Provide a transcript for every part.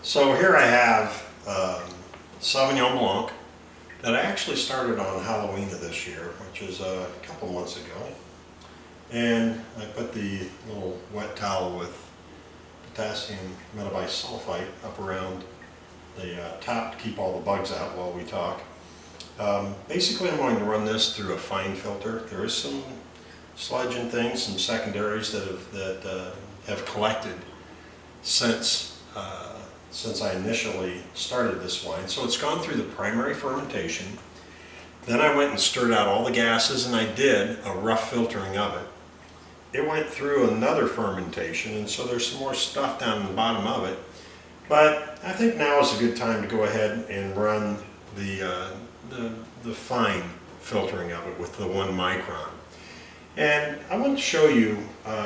So here I have Sauvignon Blanc that I actually started on Halloween of this year, which is a couple months ago. And I put the little wet towel with potassium metabisulfite up around the top to keep all the bugs out while we talk. Basically, I'm going to run this through a fine filter. There is some sludge and things, some secondaries that have collected since I initially started this wine. So it's gone through the primary fermentation. Then I went and stirred out all the gases, and I did a rough filtering of it. It went through another fermentation, and so there's some more stuff down in the bottom of it. But I think now is a good time to go ahead and run the fine filtering of it with the 1 micron. And I want to show you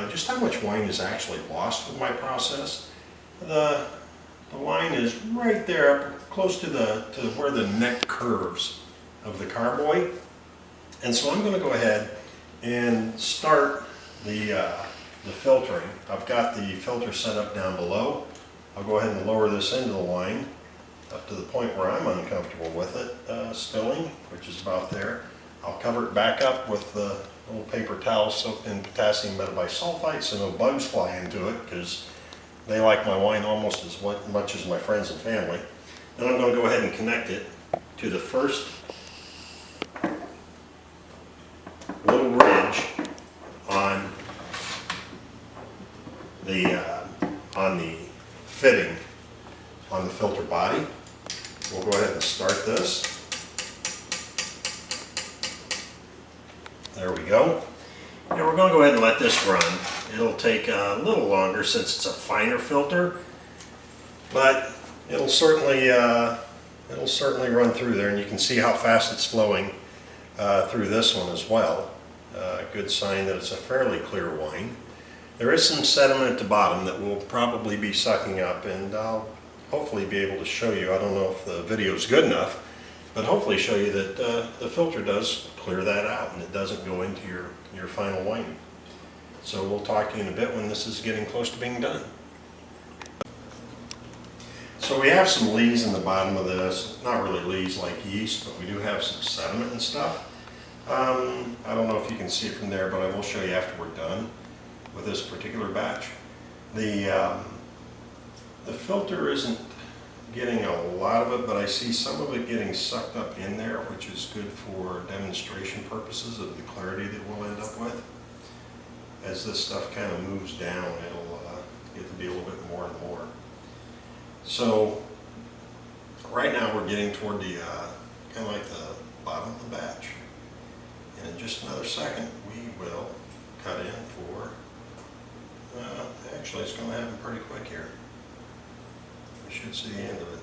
just how much wine is actually lost with my process. The line is right there, up close to where the neck curves of the carboy. And so I'm going to go ahead and start the filtering. I've got the filter set up down below. I'll go ahead and lower this into the line up to the point where I'm uncomfortable with it spilling, which is about there. I'll cover it back up with the little paper towel soaked in potassium metabisulfite so no bugs fly into it, because they like my wine almost as much as my friends and family. Then I'm going to go ahead and connect it to the first little ridge on the fitting on the filter body. We'll go ahead and start this. There we go. And we're going to go ahead and let this run. It'll take a little longer since it's a finer filter, but it'll certainly run through there, and you can see how fast it's flowing through this one as well. Good sign that it's a fairly clear wine. There is some sediment at the bottom that we'll probably be sucking up, and I'll hopefully be able to show you. I don't know if the video is good enough, but hopefully show you that the filter does clear that out and it doesn't go into your final wine. So we'll talk to you in a bit when this is getting close to being done. So we have some lees in the bottom of this. Not really lees like yeast, but we do have some sediment and stuff. I don't know if you can see it from there, but I will show you after we're done with this particular batch. The filter isn't getting a lot of it, but I see some of it getting sucked up in there, which is good for demonstration purposes of the clarity that we'll end up with. As this stuff kind of moves down, it'll get to be a little bit more and more. So right now we're getting toward the kind of like the bottom of the batch. And in just another second, we will cut in for, actually it's going to happen pretty quick here. We should see the end of it.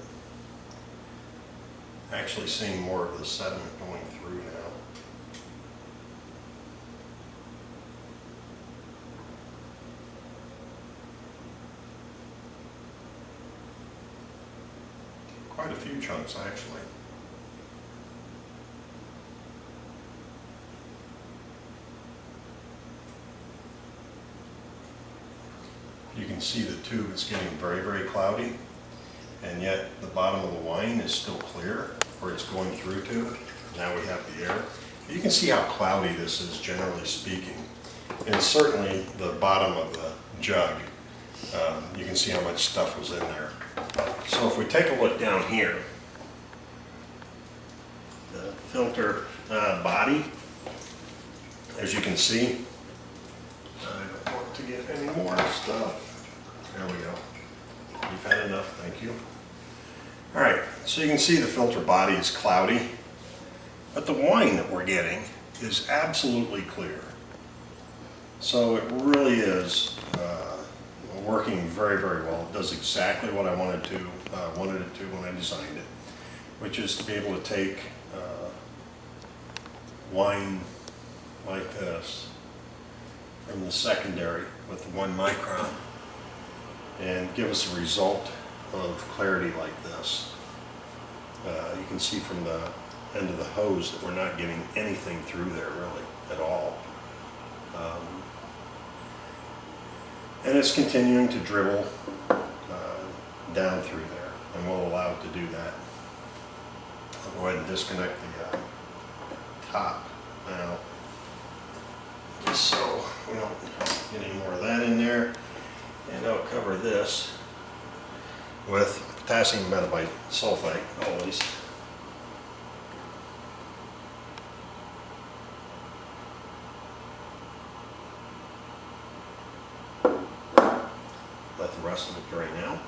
Actually seeing more of the sediment going through now. Quite a few chunks actually. You can see the tube is getting very, very cloudy, and yet the bottom of the wine is still clear where it's going through to. Now we have the air. You can see how cloudy this is, generally speaking, and certainly the bottom of the jug. You can see how much stuff was in there. So if we take a look down here, the filter body, as you can see, I don't want to get any more stuff. There we go. You've had enough, thank you. All right, so you can see the filter body is cloudy, but the wine that we're getting is absolutely clear. So it really is working very, very well. It does exactly what I wanted it to when I designed it, which is to be able to take wine like this from the secondary with the 1 micron and give us a result of clarity like this. You can see from the end of the hose that we're not getting anything through there really at all. And it's continuing to dribble down through there. and we'll allow it to do that. I'll go ahead and disconnect the top now, just so we don't get any more of that in there. And I'll cover this with potassium metabisulfite always. Let the rest of it drain out.